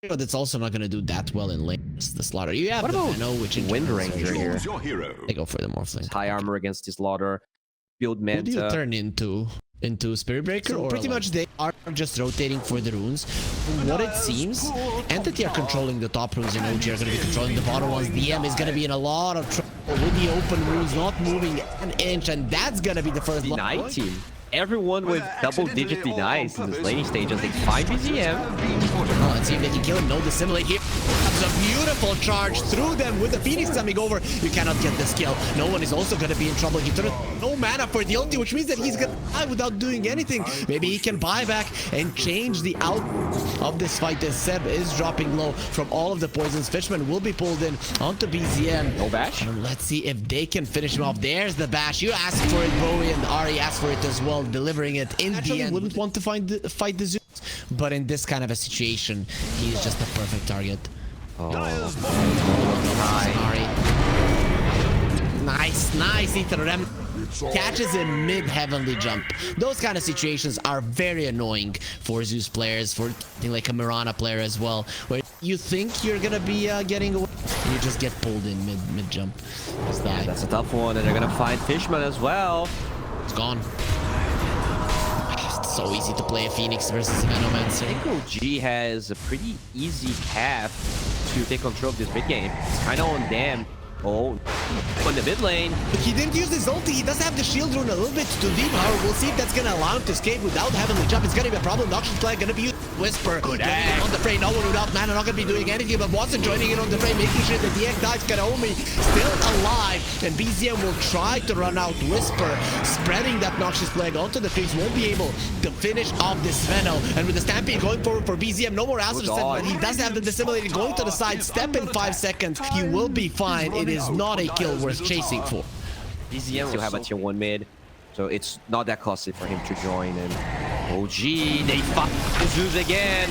but it's also not going to do that well in lane. It's the Slaughter. You have What the about Venom, which in Wind general is Ranger very- here? They go for the Morphling. High armor against the Slaughter. Build Who do you Manta. turn into Spirit Breaker? So or pretty much they are just rotating for the runes. From what it seems, Entity are controlling the top runes and OG are going to be controlling the bottom ones. DM is going to be in a lot of trouble with the open runes not moving an inch, and that's going to be the first Deny team. Everyone with double-digit denies in this laning stage as they find BZM. Oh, let's see if they can kill him. No dissimulate here. That's a beautiful charge through them with the Phoenix coming over. You cannot get this kill. No one is also going to be in trouble. He turned no mana for the ulti, which means that he's going to die without doing anything. Maybe he can buy back and change the outcome of this fight as Seb is dropping low from all of the poisons. Fishman will be pulled in onto BZM. No bash. And let's see if they can finish him off. There's the bash. You asked for it, Bowie, and Ari asked for it as well, delivering it in the end. Wouldn't want to fight the Zeus, but in this kind of a situation, he's just the perfect target. Oh, nice. Ethan catches a mid-heavenly jump. Those kind of situations are very annoying for Zeus players, for like a Mirana player as well, where you think you're gonna be getting away, and you just get pulled in mid-jump. Yeah, that's a tough one, and they're gonna find Fishman as well. It's gone. It's so easy to play a Phoenix versus a Venomancer. I think OG has a pretty easy path to take control of this mid game. It's kind of on them. Oh, on the mid lane. He didn't use his ulti. He does have the shield rune a little bit too deep. However, we'll see if that's going to allow him to escape without Heavenly Jump. It's going to be a problem. Noxious Flag going to be Whisper. Good egg. On the fray. No one without mana. Not going to be doing anything. But Watson joining in on the fray, making sure that the egg dies. Karaomi still alive. And BZM will try to run out Whisper. Spreading that Noxious Flag onto the trees. Won't be able to finish off this Veno. And with the Stampede going forward for BZM, no more answers. But he does have the Dissimulator going to the side. Step in 5 seconds. He will be fine. It is not a kill worth chasing for. BZM still have a tier 1 mid, so it's not that costly for him to join. And OG, they fuck Zeus again.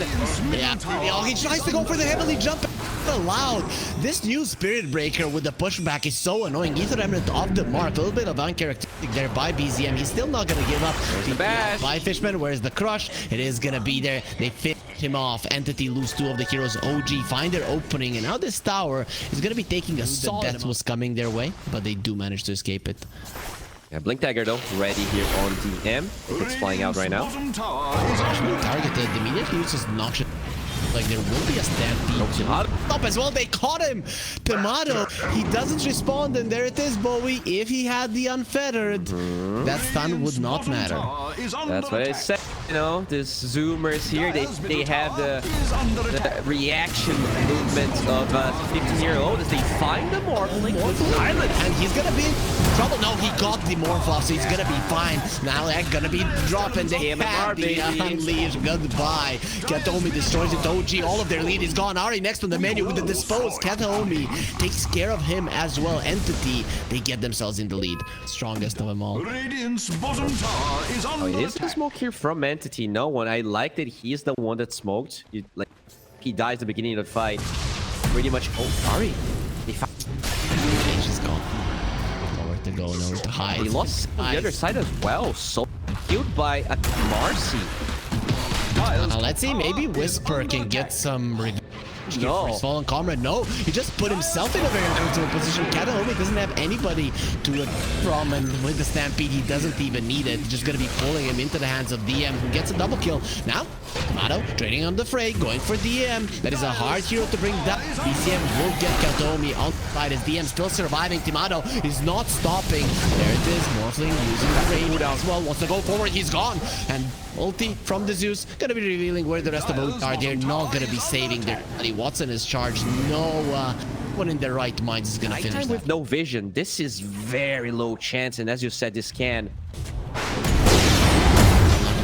Yeah, oh, he tries to go for the heavenly jump. Allowed. This new Spirit Breaker with the pushback is so annoying. Ether Remnant off the mark. A little bit of uncharacteristic there by BZM. He's still not going to give up. There's the bash. By Fishman, where's the crush? It is going to be there. They finish him off. Entity lose 2 of the heroes. OG find their opening, and now this tower is going to be taking a solid. Death was coming their way, but they do manage to escape it. Yeah, Blink Dagger though, ready here on DM. It's flying out right now. Actually targeted. Immediately uses Noxious. Like there will be a stampede. Up as well. They caught him. Tomato. He doesn't respond, and there it is, Bowie. If he had the unfettered, that stun would not matter. That's what I said. You know, this Zoomers here, they have the reaction movement of 15-year-old as they find the Morphling Island, and he's gonna be in trouble. No, he got the Morph off, so he's gonna be fine. Now they're gonna be dropping the Unleash. Goodbye. Kataomi destroys it. OG, all of their lead is gone. Ari next on the menu with the Dispose. Kataomi takes care of him as well. Entity, they get themselves in the lead. Strongest of them all. Radiant's bottom tower is under it is a smoke here from Entity. No one. I like that he's the one that smoked. He dies at the beginning of the fight. Pretty much. Oh, Ari. She's gone. Nowhere to go, nowhere to hide. He lost on the other side as well. So killed by a Marcy. Let's see, maybe Whisper can get some revenge for his fallen comrade. No, he just put himself in a very uncomfortable position. Kataomi doesn't have anybody to from, and with the Stampede, he doesn't even need it. Just gonna be pulling him into the hands of DM, who gets a double kill. Now, Tomato trading on the fray, going for DM. That is a hard hero to bring down. BCM will get Kataomi on the side as DM still surviving. Tomato is not stopping. There it is, Morphling using the fray as well. Wants to go forward, he's gone. And ulti from the Zeus, gonna be revealing where the rest of them are. They're not gonna be saving their body. Watson is charged. No one in their right minds is gonna finish with no vision. This is very low chance, and as you said, this can.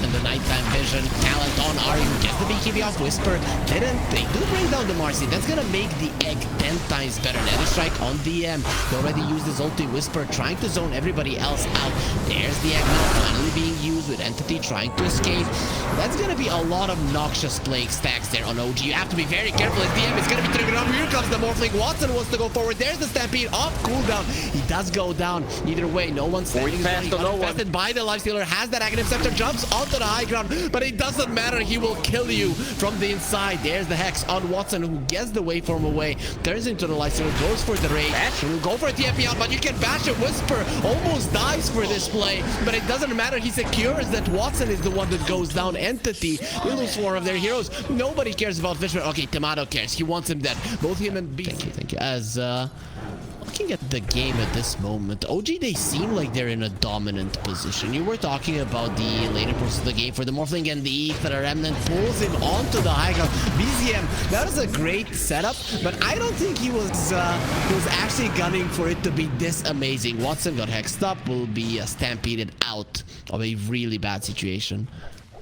In the nighttime vision, talent on Ari, who gets the BKB off Whisper. They do bring down the Marcy. That's gonna make the egg 10 times better. Nether Strike on DM. He already used his ulti. Whisper trying to zone everybody else out. There's the egg now finally being used with Entity trying to escape. That's gonna be a lot of Noxious Plague stacks there on OG. You have to be very careful as DM is gonna be triggered up. Here comes the Morphling. Watson wants to go forward. There's the Stampede off cooldown. He does go down. Either way, no one's standing there. He got infested by the Lifestealer. Has that Aghanim Scepter, jumps onto the high ground, but it doesn't matter. He will kill you from the inside. There's the Hex on Watson, who gets the waveform away, turns into the Lycer, goes for the Rage, will go for a TFP out, but you can bash it. Whisper almost dies for this play, but it doesn't matter. He secures that Watson is the one that goes down. Entity, they lose 4 of their heroes. Nobody cares about Fishman. Okay, Tomato cares. He wants him dead. Both him and B. Thank you. As looking at the game at this moment, OG, they seem like they're in a dominant position. You were talking about the later parts of the game for the Morphling and the Ether Remnant pulls him onto the high ground. BZM, that was a great setup, but I don't think he was actually gunning for it to be this amazing. Watson got hexed up, will be stampeded out of a really bad situation.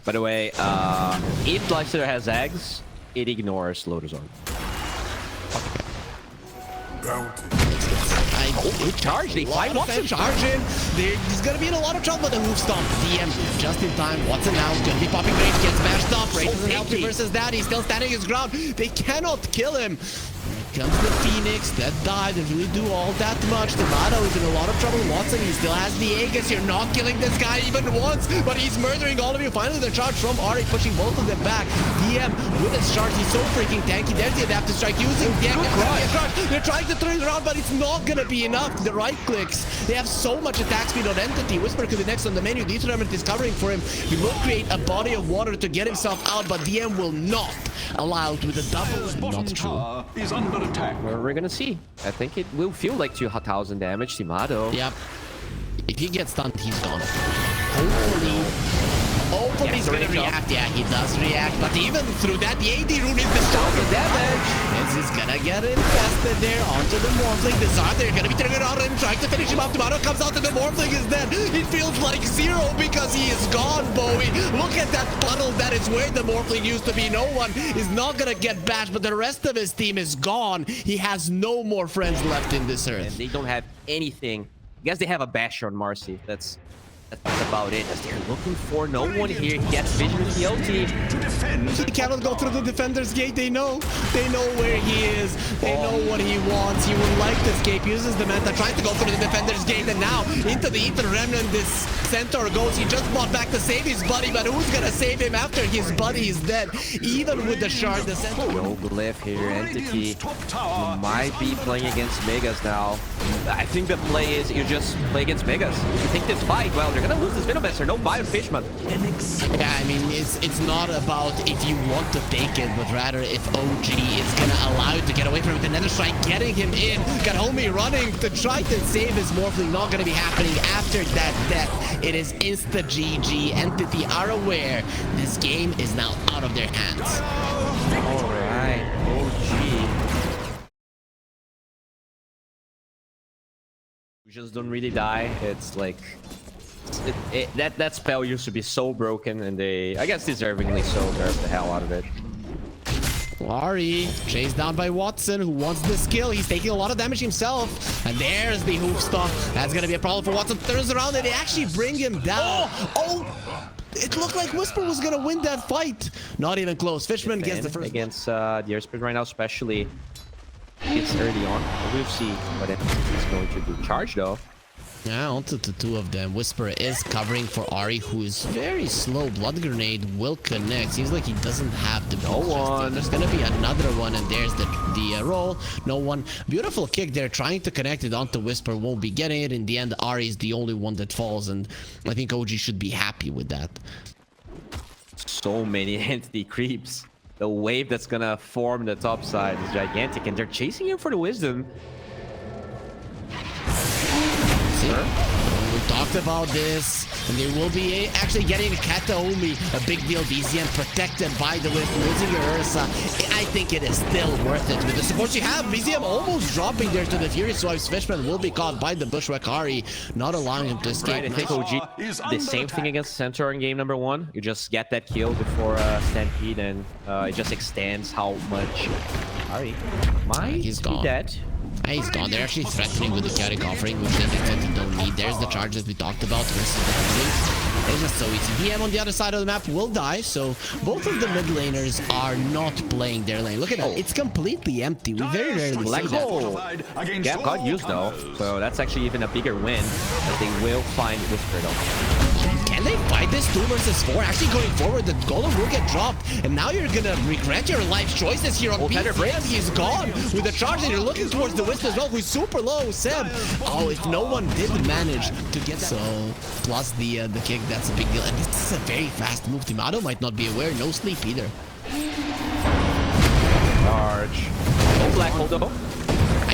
By the way, if Lycer has eggs, it ignores Lotus Orb. Good charge. They find Watson charging. He's gonna be in a lot of trouble with the move stomp. DM just in time. Watson now gonna be popping Rage, gets bashed up. Rage doesn't help you versus that. He's still standing his ground. They cannot kill him. Here comes the Phoenix that died. Didn't really do all that much. Tomato is in a lot of trouble. Watson, he still has the Aegis. You're not killing this guy even once, but he's murdering all of you. Finally, the charge from Ari, pushing both of them back. DM with his charge, he's so freaking tanky. There's the adaptive strike using the charge. They're trying to turn it around, but it's not gonna be enough. The right clicks, they have so much attack speed on Entity. Whisper could be next on the menu. The Eternament is covering for him. He will create a body of water to get himself out, but DM will not allow it with a double. Not true. Is under attack. We're gonna see. I think it will feel like 2,000 damage. Tomato. Yep. If he gets stunned, he's gone. Hopefully he's gonna react. Yeah, he does react, but even through that, the AD rune is the stronger damage. This is gonna get infested there onto the Morphling. The Zard, they're gonna be turning around and trying to finish him off. Tomato comes out and the Morphling is dead. It feels like 0 because he is gone, Bowie. Look at that funnel. That is where the Morphling used to be. No one is not gonna get bashed, but the rest of his team is gone. He has no more friends left in this earth. And they don't have anything. I guess they have a basher on Marcy. That's about it, as they're looking for no one here. He gets vision with the LT. He cannot go through the defender's gate. They know where he is. They know what he wants. He would like to escape. Uses the Manta, trying to go through the defender's gate, and now into the Ether Remnant. This Centaur goes. He just bought back to save his buddy, but who's gonna save him after his buddy is dead? Even with the shard, the Centaur. No glyph here, Entity. You might be playing against Megas now. I think the play is you just play against Megas. If you take this fight, well, you're gonna lose this Venomancer. No buy on Fishman. Yeah, I mean, it's not about if you want to take it, but rather if OG is gonna allow you to get away from it. Another strike, getting him in. Got Homie running to try to save his Morphling. Not gonna be happening after that death. It is insta GG. Entity are aware this game is now out of their hands. All right, OG. We just don't really die. It's like that spell used to be so broken, and they, I guess, deservingly so, nerfed the hell out of it. Ari chased down by Watson, who wants this kill. He's taking a lot of damage himself, and there's the hoof stomp. That's gonna be a problem for Watson. Turns around and they actually bring him down. Oh! It looked like Whisper was gonna win that fight. Not even close. Fishman gets the first against the Airspeed right now, especially. It's early on. We'll see what he's going to do. Charge though. Yeah, onto the 2 of them. Whisper is covering for Ari, who is very slow. Blood Grenade will connect. Seems like he doesn't have the one. There's gonna be another one, and there's the roll. No one. Beautiful kick there, trying to connect it onto Whisper. Won't be getting it. In the end, Ari is the only one that falls, and I think OG should be happy with that. So many Entity creeps. The wave that's gonna form the top side is gigantic, and they're chasing him for the wisdom. We talked about this, and they will be actually getting a Kataomi, a big deal. BZM protected by the Whip, losing the Ursa. I think it is still worth it with the support you have. BZM almost dropping there to the Furious Swipes. Fishman will be caught by the Bushwhack Ari, not allowing him to escape. Right, I think OG the same thing against Centaur in game number 1. You just get that kill before Stampede, and it just extends how much Ari might he's gone. be dead. He's gone. They're actually threatening with the chaotic offering, which they definitely don't need. There's the charge that we talked about versus the Blink. It's just so easy. DM on the other side of the map will die, so both of the mid laners are not playing their lane. Look at that. It's completely empty. We very rarely see that. Yeah, got used though. So that's actually even a bigger win, as they will find Whisper though. Can they fight this 2 versus 4? Actually going forward, the golem will get dropped. And now you're gonna regret your life choices here on BZM. He's gone with the charge, and you're looking towards the Wisp as well, who's super low. Seb. Oh, if no one did manage to get so plus the kick, that's a big deal. And this is a very fast move. Timado might not be aware. No sleep either. Charge. Oh, black hole though.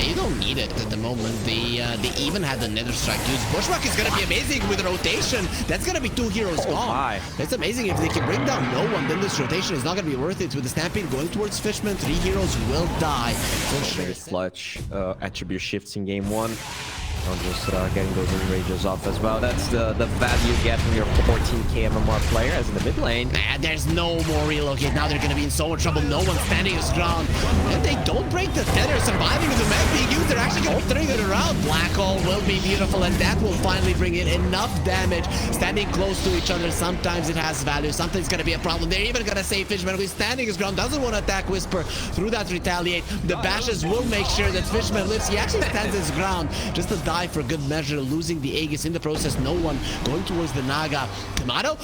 You don't need it at the moment. They even had the Nether Strike used. Bushwhack is gonna be amazing with rotation. That's gonna be 2 heroes gone. That's amazing. If they can bring down no one, then this rotation is not gonna be worth it. With the Stampede going towards Fishman, 3 heroes will die for sure. Clutch attribute shifts in game 1. I'm just getting those rages off as well. That's the value you get from your 14k MMR player as in the mid lane. And there's no more relocate. Now they're going to be in so much trouble. No one's standing his ground. And they don't break the tether. Surviving with the mech being used. They're actually going to turn it around. Black hole will be beautiful, and that will finally bring in enough damage. Standing close to each other, sometimes it has value. Sometimes it's going to be a problem. They're even going to save Fishman, who's standing his ground. Doesn't want to attack Whisper. Through that retaliate. The bashes will make sure that Fishman lives. He actually stands his ground just to die for good measure, losing the Aegis in the process. No one going towards the Naga. Kamado,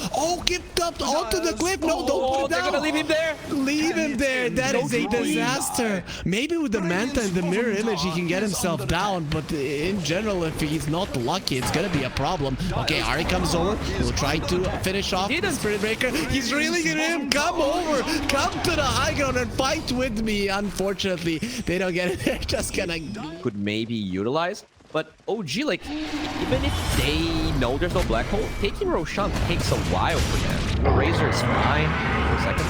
kicked up onto the cliff. No, don't put it down. They're gonna leave him there. Leave him there. That is a disaster. Maybe with the Manta and the mirror image, he can get himself down, but in general, if he's not lucky, it's gonna be a problem. Okay, Ari comes over. He'll try to finish off the Spirit Breaker. He's reeling it in. Come over. Come to the high ground and fight with me. Unfortunately, they don't get it. They're just gonna... Could maybe utilize. But OG, like, even if they know there's no black hole, taking Roshan takes a while for them. Razor is fine for a second.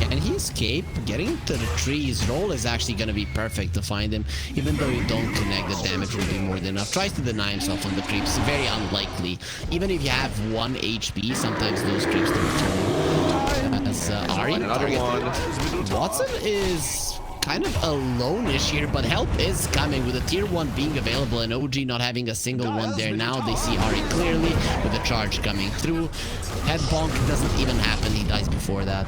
Yeah, and he escaped. Getting into the tree, his roll is actually going to be perfect to find him. Even though you don't connect, the damage will be more than enough. Tries to deny himself on the creeps. Very unlikely. Even if you have 1 HP, sometimes those creeps don't kill you. As Ari, another one. Watson is... kind of alone-ish here, but help is coming with a tier 1 being available and OG not having a single one there. Now they see Ari clearly with the charge coming through. Head bonk doesn't even happen. He dies before that.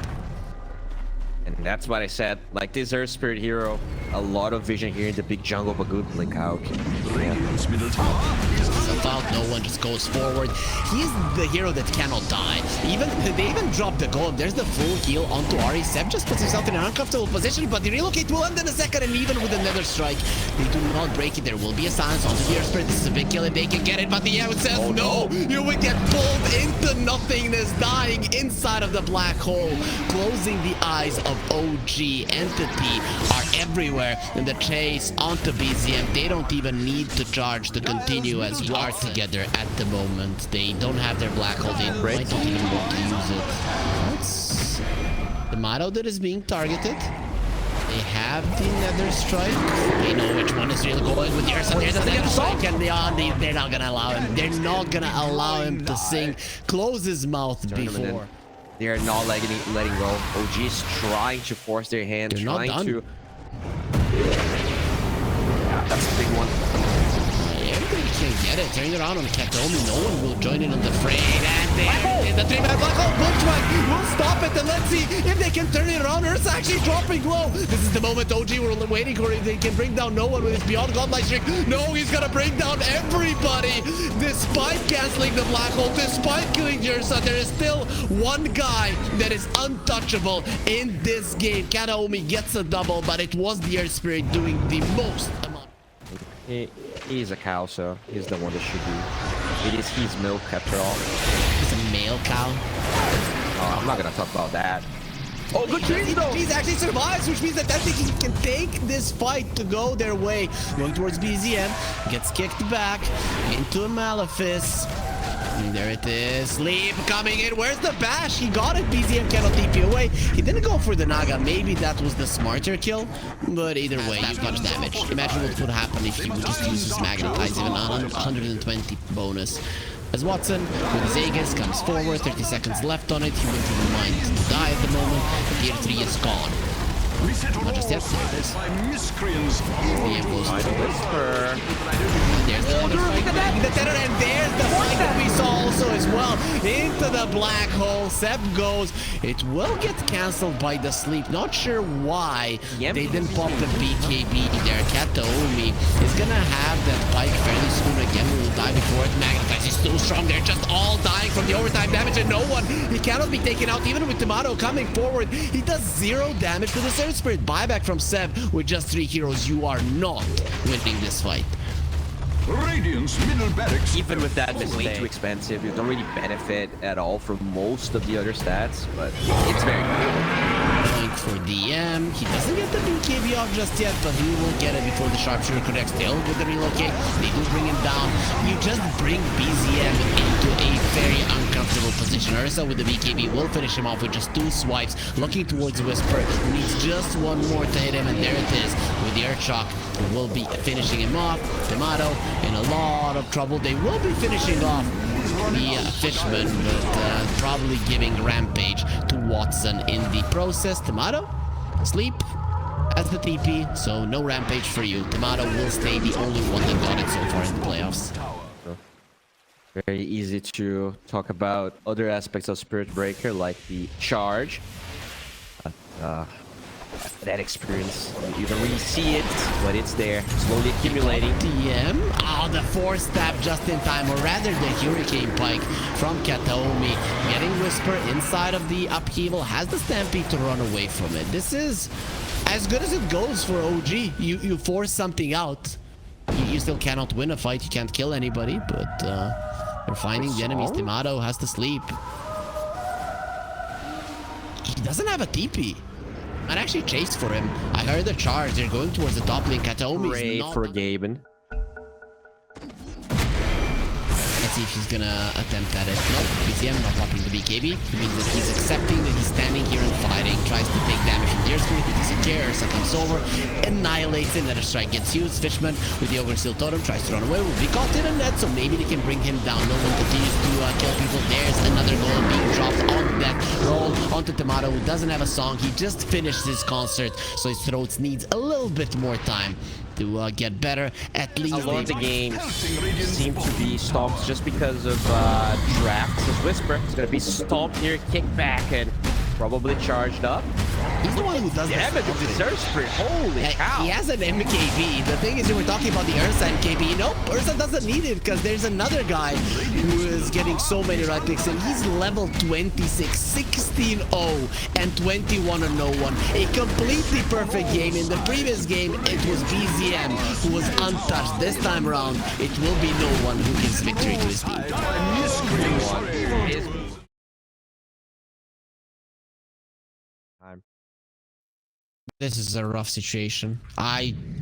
And that's what I said. Like, this Earth Spirit hero, a lot of vision here in the big jungle, but good blink out. Out, no one just goes forward. He's the hero that cannot die. They even drop the golem. There's the full heal onto Ari. Seb just puts himself in an uncomfortable position, but the relocate will end in a second, and even with another strike, they do not break it. There will be a silence onto the Earth Spirit. This is a big kill if they can get it, but the air says no. You will get pulled into nothingness, dying inside of the black hole. Closing the eyes of OG. Entity are everywhere in the chase onto BZM. They don't even need to charge to continue as we are together at the moment. They don't have their black hole. They might not even want to use it. That's the Mado that is being targeted. They have the Nether Strike. They know which one is really going with yours. So there's a Nether Strike, and they're not gonna allow him. They're not gonna allow him to sing. Close his mouth before. They are not letting go. OG is trying to force their hand, trying to. Yeah, that's a big one. Everybody can get it. Turning around on Katomi. No one will join in on the fray. And there is the 3-man black hole. Bushwhack will stop it. And let's see if they can turn it around. Earth's actually dropping low. This is the moment OG were waiting for. They can bring down no one with his Beyond Godlike streak. No, he's gonna bring down everybody. Despite canceling the black hole, despite killing Jersa, there is still one guy that is untouchable in this game. Kataomi gets a double, but it was the Earth Spirit doing the most amount. He's a cow, so he's the one that should be. It is his milk after all. It's a male cow. Oh, I'm not gonna talk about that. Oh, good trees though! He actually survives, which means that he can take this fight to go their way. Going towards BZM, gets kicked back into a Malefice. And there it is. Sleep coming in. Where's the bash? He got it. BZM cannot TP away. He didn't go for the Naga. Maybe that was the smarter kill. But either way, you got damage. Imagine what would happen if he would just use his Magnetize, even on 120 bonus. As Watson with his Aegis comes forward, 30 seconds left on it. He wouldn't even mind to die at the moment. But tier 3 is gone. Not just yet, there it is. BM goes to Whisper. There's the Tether, and there's the fight that we saw also as well. into the black hole. Seb goes. It will get cancelled by the sleep. Not sure why they didn't pop the BKB there. Kataomi is gonna have that Pike fairly soon again. Will die before it magnifies. He's still strong. They're just all dying from the overtime damage, and no one. He cannot be taken out even with Tomato coming forward. He does 0 damage to the Surge Spirit. Buyback from Seb with just 3 heroes. You are not winning this fight. Radiant's middle barracks. Even with that, it's way too expensive. You don't really benefit at all from most of the other stats, but it's very cool. Going for DM. He doesn't get the BKB off just yet, but he will get it before the sharpshooter connects. Still with the relocate. They do bring him down. You just bring BZM into a very uncomfortable position. Ursa with the BKB will finish him off with just 2 swipes. Looking towards Whisper. Needs just 1 more to hit him, and there it is. With the Earth Shock, will be finishing him off. Tomato in a lot of trouble. They will be finishing off the Fishman, but probably giving Rampage to Watson in the process. Tomato, sleep as the TP, so no Rampage for you. Tomato will stay the only one that got it so far in the playoffs. Very easy to talk about other aspects of Spirit Breaker, like the charge. That experience, you don't really see it, but it's there, slowly accumulating. DM, the 4-stab just in time, or rather the Hurricane Pike from Kataomi. Getting Whisper inside of the upheaval, has the Stampede to run away from it. This is as good as it goes for OG. You force something out. You still cannot win a fight, you can't kill anybody, but they're finding the enemies. Tomato has to sleep. He doesn't have a TP. I'd actually chased for him. I heard the charge. They're going towards the top lane. Kataomi is not... for Gaben. Let's see if he's gonna attempt at it. Nope. BCM not popping the BKB. It means that he's accepting that he's standing here and fighting. Tries to take damage from Deer Spirit. He doesn't care. Ursa comes over. Annihilates him. Another strike gets used. Fishman with the Ogre Steel Totem tries to run away. Will be caught in a net, so maybe they can bring him down. No one continues to kill people. There's another goal being dropped on that roll onto Tomato, who doesn't have a song. He just finished his concert, so his throat needs a little bit more time to get better. At least a lot of the games seem to be stomped just because of drafts. As Whisper, it's gonna be stomped here, kicked back, and probably charged up. He's the one who does damage with the Surge Spirit. Holy cow! He has an MKB. The thing is, we were talking about the Ursa MKB. Nope, Ursa doesn't need it because there's another guy who is getting so many right clicks, and he's level 26, 16-0, and 21-0-1. A completely perfect game. In the previous game, it was BZM who was untouched. This time around, it will be no one who gives victory to his team. This is a rough situation.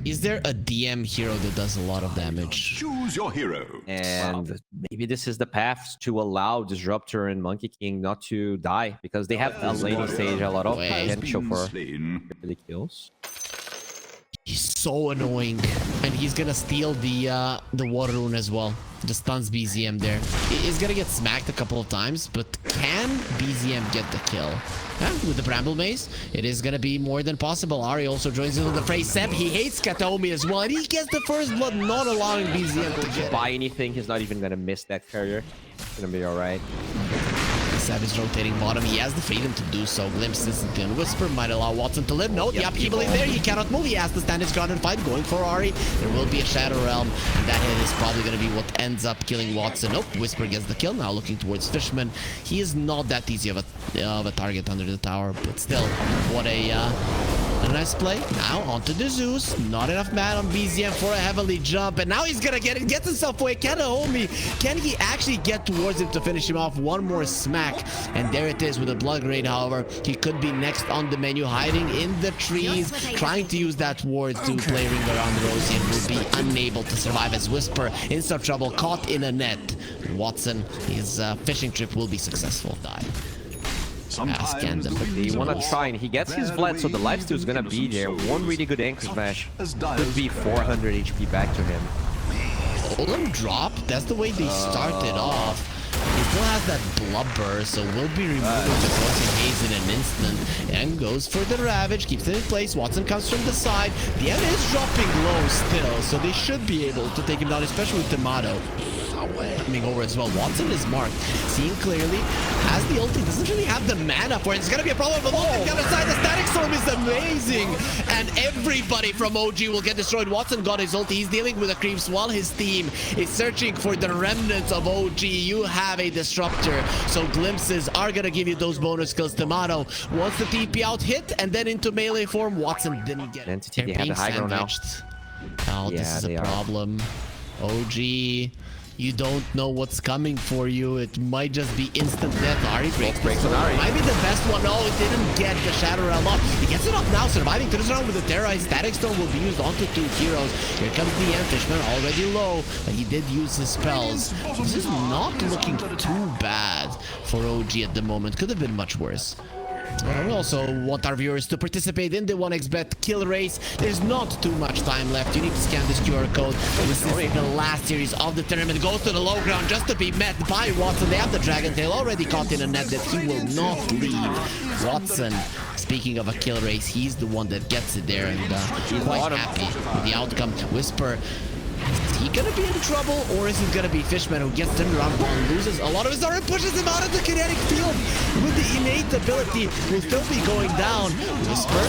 Is there a DM hero that does a lot of damage? Choose your hero. And maybe this is the path to allow Disruptor and Monkey King not to die, because they have a laning stage, a lot of potential for the kills. He's so annoying, and he's gonna steal the water rune as well. Just stuns BZM there. He's gonna get smacked a couple of times, but can BZM get the kill? Yeah, with the Bramble Maze, it is gonna be more than possible. Ari also joins into the fray. Seb, he hates Kataomi as well, and he gets the first blood, not allowing BZM to get buy anything. He's not even gonna miss that carrier. It's gonna be alright. Seb is rotating bottom. He has the freedom to do so. Glimpse instantly on Whisper might allow Watson to live. No, the upheaval is there. He cannot move. He has to stand his ground and fight. Going for Ari. There will be a Shadow Realm, and that hit is probably going to be what ends up killing Watson. Nope, Whisper gets the kill. Now looking towards Fishman. He is not that easy of a target under the tower, but still, what a nice play. Now onto the Zeus. Not enough man on BZM for a heavily jump, and now he's gonna get it. Gets himself away. Kataomi, can he actually get towards him to finish him off? One more smack, and there it is with a blood grade. However, he could be next on the menu, hiding in the trees, trying to use that ward to play ring around Rosie, and will be unable to survive as Whisper in some trouble, caught in a net. Watson, his fishing trip will be successful. Die. They want to try, and he gets his Vlad, so the lifesteal is going to be there. One really good anchor smash could be 400 HP back to him. Golem drop, that's the way they started off. He still has that blubber, so will be removing the Poison Haze in an instant, and goes for the Ravage, keeps it in place. Watson comes from the side. The end is dropping low still, so they should be able to take him down, especially with Tomato. coming over as well. Watson is marked, seeing clearly, has the ulti, doesn't really have the mana for it. It's gonna be a problem, but look at the other side, the static storm is amazing, and everybody from OG will get destroyed. Watson got his ulti, he's dealing with the creeps while his team is searching for the remnants of OG. You have a disruptor, so glimpses are gonna give you those bonus kills. Tomato wants the TP out hit, and then into melee form. Watson didn't get it. Entity, they have the high ground now. Oh, this is a problem. OG, you don't know what's coming for you. It might just be instant death. Ari breaks on Ari. Might be the best one. No, it didn't get the Shadow Realm off. He gets it off now, surviving through this round with the Terrorize. Static Storm will be used onto 2 heroes. Here comes the end. Fishman already low, but he did use his spells. This is not looking too bad for OG at the moment. Could have been much worse. We also want our viewers to participate in the 1xBet kill race. There's not too much time left. You need to scan this QR code. This is the last series of the tournament. Goes to the low ground just to be met by Watson. They have the Dragon Tail already caught in a net that he will not leave. Watson, speaking of a kill race, he's the one that gets it there, and he's quite happy with the outcome. Whisper, is he gonna be in trouble, or is it gonna be Fishman who gets turned around and loses a lot of his armor, pushes him out of the kinetic field with the innate ability? Will still be going down. Whisper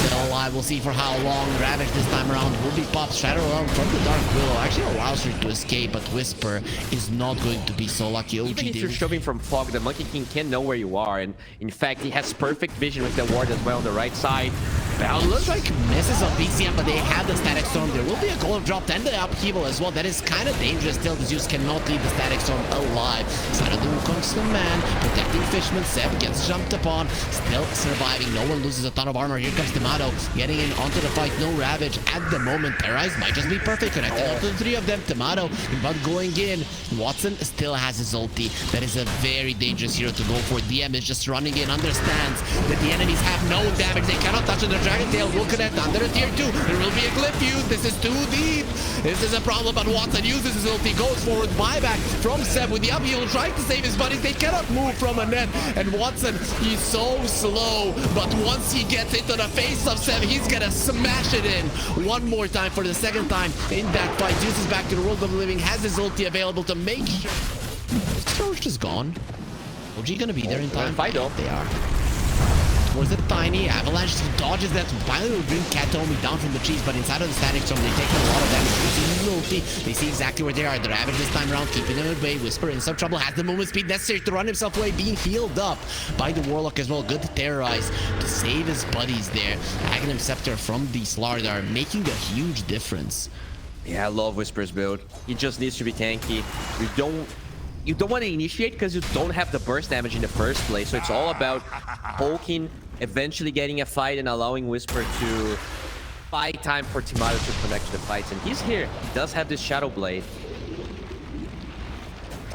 still alive. We'll see for how long. Ravage this time around will be popped. Shadow Realm from the Dark Willow actually allows her to escape, but Whisper is not going to be so lucky. Even if you're shoving from fog, the Monkey King can know where you are, and in fact he has perfect vision with the ward as well on the right side. It looks like misses on BCM, but they have the Static Storm. There will be a golem drop and the upheaval as well. That is kind of dangerous still. The Zeus cannot leave the Static Storm alive. Saradun comes to the man, protecting Fishman. Seb gets jumped upon, still surviving. No one loses a ton of armor. Here comes Tomato, getting in onto the fight. No Ravage at the moment. Terrorize might just be perfect, connecting onto the 3 of them. Tomato, but going in. Watson still has his ulti. That is a very dangerous hero to go for. DM is just running in, understands that the enemies have no damage. They cannot touch on the Dragon Tail. Will connect under a tier 2. There will be a clip used. This is too deep. This is a problem, but Watson uses his ulti, goes forward, buyback from Seb with the upheaval, trying to save his buddies. They cannot move from a net, and Watson, he's so slow, but once he gets into the face of Seb, he's gonna smash it in. One more time for the second time in that fight. Zeus is back to the world of the living, has his ulti available to make sure. This Trosh is gone. OG gonna be there in time? Fight though. They are. Towards the tiny avalanche, dodges that. Finally will bring Katomi down from the trees, but inside of the Static Storm, they take a lot of damage. They see exactly where they are. The Ravage this time around, keeping them at bay. Whisper in some trouble, has the movement speed necessary to run himself away, being healed up by the Warlock as well. Good to terrorize to save his buddies there. Aghanim Scepter from the Slardar, making a huge difference. Yeah, I love Whisper's build. He just needs to be tanky. You don't want to initiate because you don't have the burst damage in the first place. So it's all about poking, eventually getting a fight, and allowing Whisper to buy time for Tomato to connect to the fights. And he's here. He does have this Shadow Blade.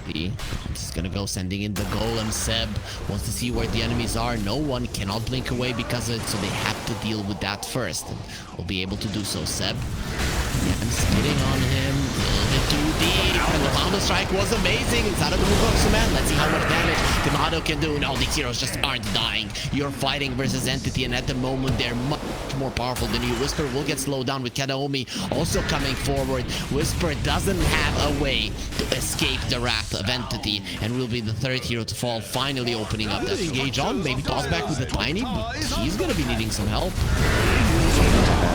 He's gonna go sending in the golem. Seb wants to see where the enemies are. No one cannot blink away because of it, so they have to deal with that first, and will be able to do so. Seb, I'm spitting on him a little bit too deep, and the combo strike was amazing inside of the Wukong's man. Let's see how much damage Tomato can do. No, these heroes just aren't dying. You're fighting versus Entity, and at the moment they're much more powerful than you. Whisper will get slowed down with Kadaomi also coming forward. Whisper doesn't have a way to escape the wrath of Entity, and will be the 3rd hero to fall, finally opening up that engage on. Maybe toss back with the Tiny, but he's gonna be needing some help.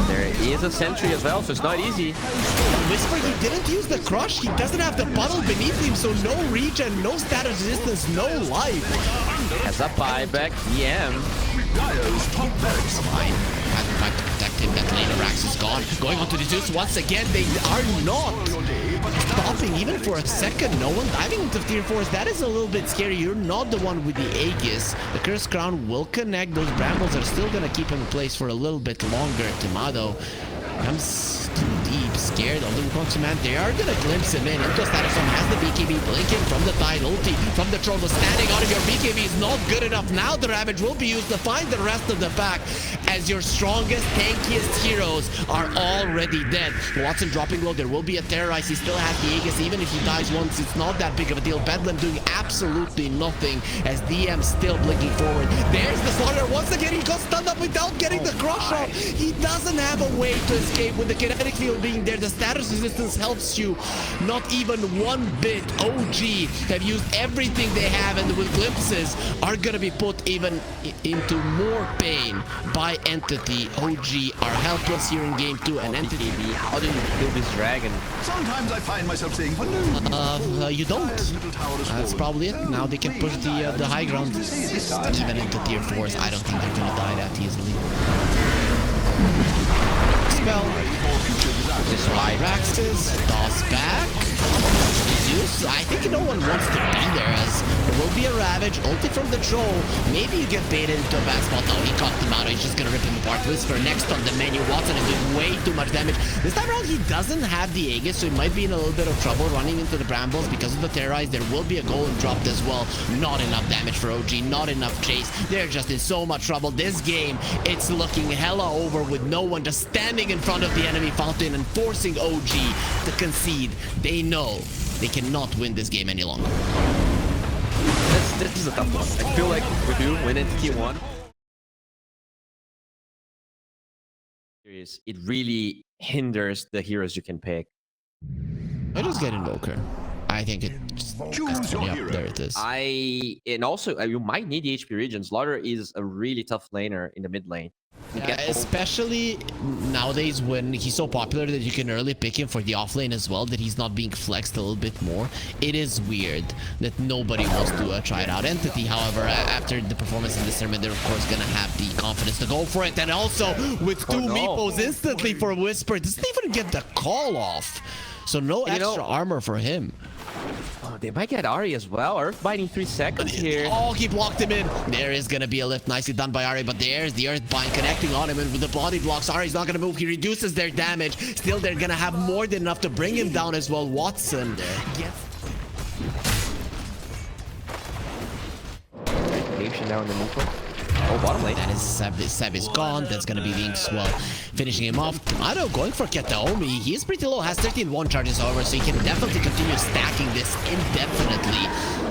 There is a sentry as well, so it's not easy. Whisper, he didn't use the crush. He doesn't have the puddle beneath him, so no regen, no status resistance, no life. Has a buyback, EM. It's fine. Hasn't tried to protect him. That later Rax is gone. Going on to the Zeus once again. They are not stopping even for a second. No one diving into tier 4s. That is a little bit scary. You're not the one with the Aegis. The Cursed Crown will connect. Those brambles are still going to keep him in place for a little bit longer. Tomato comes too deep, scared of the Wukong's command. They are gonna glimpse him in. Into Status Storm has the BKB blinking from the Tide ulti from the Troll. Standing out of your BKB is not good enough. Now the Ravage will be used to find the rest of the pack, as your strongest, tankiest heroes are already dead. Watson dropping low. There will be a Terrorize. He still has the Aegis. Even if he dies once, it's not that big of a deal. Bedlam doing absolutely nothing as DM still blinking forward. There's the Slaughter once again. He got stunned up without getting the crush off. He doesn't have a way to escape with the kinetic field. even being there. The status resistance helps you not even one bit. OG have used everything they have, and with glimpses are gonna be put even into more pain by Entity. OG are helpless here in game 2, and Entity, how did you kill this dragon? Sometimes I find myself saying, hello. you don't. That's probably it. Now they can push the high ground. Even into tier 4s, I don't think they're gonna die that easily. Spell. This Raxus. Toss back. Zeus. I think no one wants to be there, as there will be a Ravage. Ulti from the troll. Maybe you get baited into a bad spot. No, he caught him out. He's just gonna rip him apart. Whisper next on the menu. Watson is doing way too much damage. This time around, he doesn't have the Aegis, so he might be in a little bit of trouble running into the Brambles because of the Terrorize. There will be a golem dropped as well. Not enough damage for OG. Not enough chase. They're just in so much trouble. This game, it's looking hella over with no one just standing in front of the enemy fountain and forcing OG to concede. They know they cannot win this game any longer. This is a tough one. I feel like we do win Entity 1. It really hinders the heroes you can pick. I just get Invoker. I think it just Choose your hero. there it is. And also you might need the HP region. Slaughter is a really tough laner in the mid lane. Yeah, especially nowadays when he's so popular that you can early pick him for the offlane as well, that he's not being flexed a little bit more. It is weird that nobody wants to try it out. Entity, however, after the performance in this tournament, they're of course gonna have the confidence to go for it, and also with two meepos instantly for Whisper, doesn't even get the call off, so no extra armor for him. Oh, they might get Ari as well. Earth binding 3 seconds here. Oh, he blocked him in. There is gonna be a lift. Nicely done by Ari, but there's the Earth bind connecting on him, and with the body blocks, Ari's not gonna move. He reduces their damage. Still, they're gonna have more than enough to bring him down as well. Watson gets... Patient now in the neutral. Oh, bottom lane. That is Seb is gone. That's gonna be the Inkswell finishing him off. Ado going for Kataomi. He is pretty low, has 13-1 charges however, so he can definitely continue stacking this indefinitely.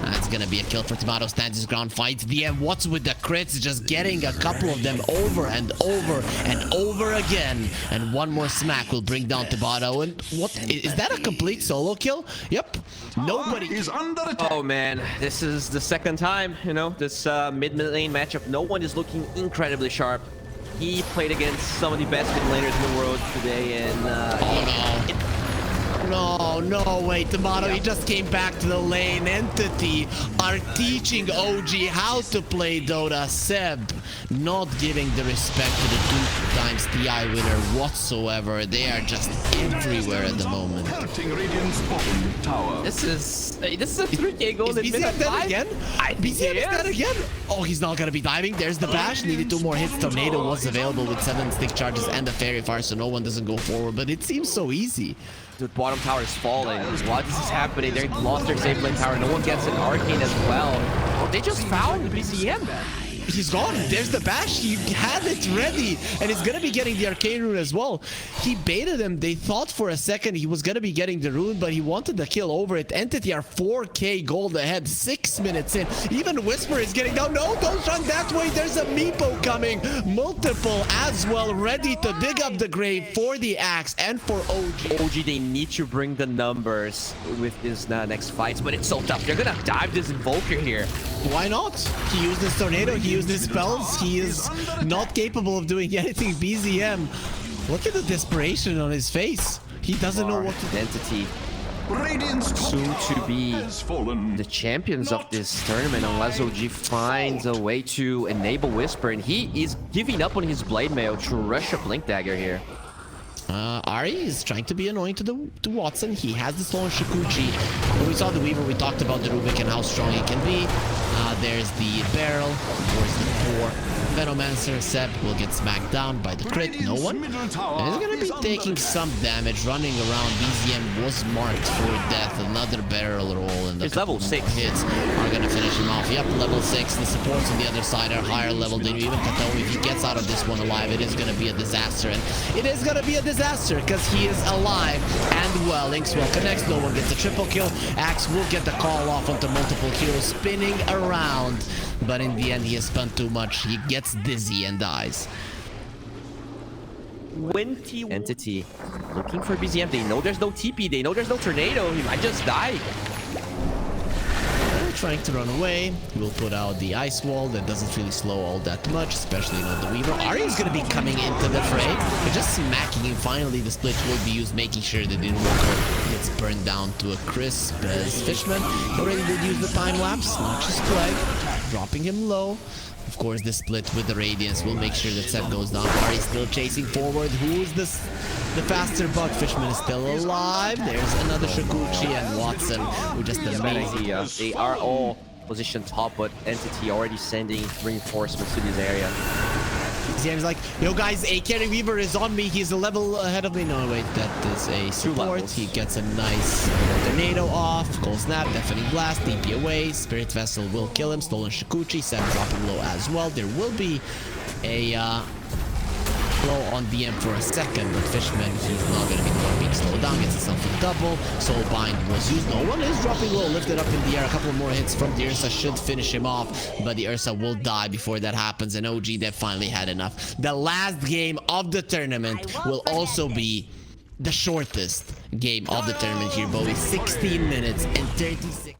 That's gonna be a kill for Tomato. Stands his ground, fights DM. What's with the crits? Just getting a couple of them over and over and over again. And one more smack will bring down Tomato. And what is that, a complete solo kill? Yep. Nobody is under attack. Oh man, this is the second time, you know, this mid lane matchup. No one is looking incredibly sharp. He played against some of the best mid laners in the world today, and No, wait, Tomato, he just came back to the lane. Entity are teaching OG how to play Dota. Seb not giving the respect to the 2x TI winner whatsoever. They are just everywhere at the moment. this is a 3k goal. Is BZM dead again? BZM is dead again? Oh, he's not gonna be diving. There's the bash. Needed 2 more hits. Tornado was available with 7 stick charges and the fairy fire, so no one doesn't go forward, but it seems so easy. The bottom tower is falling. While this is happening, they lost their safe lane tower. No one gets an arcane as well. Oh, they just found BCM. He's gone. There's the bash. He had it ready, and he's gonna be getting the arcane rune as well. He baited him. They thought for a second he was gonna be getting the rune, but he wanted the kill over it. Entity are 4k gold ahead, 6 minutes in. Even Whisper is getting down. No, don't run that way. There's a Meepo coming. Multiple as well, ready to dig up the grave for the axe and for OG. OG, they need to bring the numbers with this next fights, but it's so tough. They're gonna dive this Invoker here. Why not? He used his tornado. He used his spells. He is not capable of doing anything. BZM. Look at the desperation on his face. He doesn't know what to do. Entity soon to be the champions of this tournament unless OG finds a way to enable Whisper, and he is giving up on his blade mail to rush a blink dagger here. Ari is trying to be annoying to Watson. He has the slow on Shikuchi. When we saw the Weaver, we talked about the Rubik and how strong he can be. There's the barrel. There's the 4. Venomancer. Seb will get smacked down by the crit. No one. And he's gonna be taking some damage, running around. BZM was marked for death. Another barrel roll, and the level 6 hits are gonna finish him off. Yep, level 6. The supports on the other side are higher level than even Kataomi. If he gets out of this one alive, it is gonna be a disaster. And it is gonna be a disaster because he is alive and well. Inkswell connects. No one gets a triple kill. Axe will get the call off onto multiple heroes spinning around, but in the end he has spent too much. He gets dizzy and dies. 20 entity looking for BZM. They know there's no TP. They know there's no tornado. He might just die. Trying to run away. He will put out the ice wall that doesn't really slow all that much, especially not the Weaver. Arya's gonna be coming into the fray. They're just smacking him. Finally, the split will be used, making sure that the Invoker gets burned down to a crisp as Fishman already did use the time lapse. Noxious Plague, dropping him low. Of course, the split with the Radiance will make sure that Sep goes down. Arya's still chasing forward. Who's this? The faster buck. Fishman is still alive. There's another Shikuchi and Watson, who just amazing. They are all positioned top, but Entity already sending reinforcements to this area. He's like, yo guys, a carry Weaver is on me. He's a level ahead of me. No, wait, that is a support. He gets a nice tornado off. Cold Snap, Deafening Blast, DP away. Spirit Vessel will kill him. Stolen Shikuchi, Sep dropping low as well. There will be a slow on BM for a second, but Fishman, he's not going to be the one being slowed down. Gets himself a double. Soulbind was used. No one is dropping low. Lifted up in the air. A couple more hits from the Ursa should finish him off, but the Ursa will die before that happens. And OG, they finally had enough. The last game of the tournament will also be the shortest game of the tournament here, Bowie. 16 minutes and 36.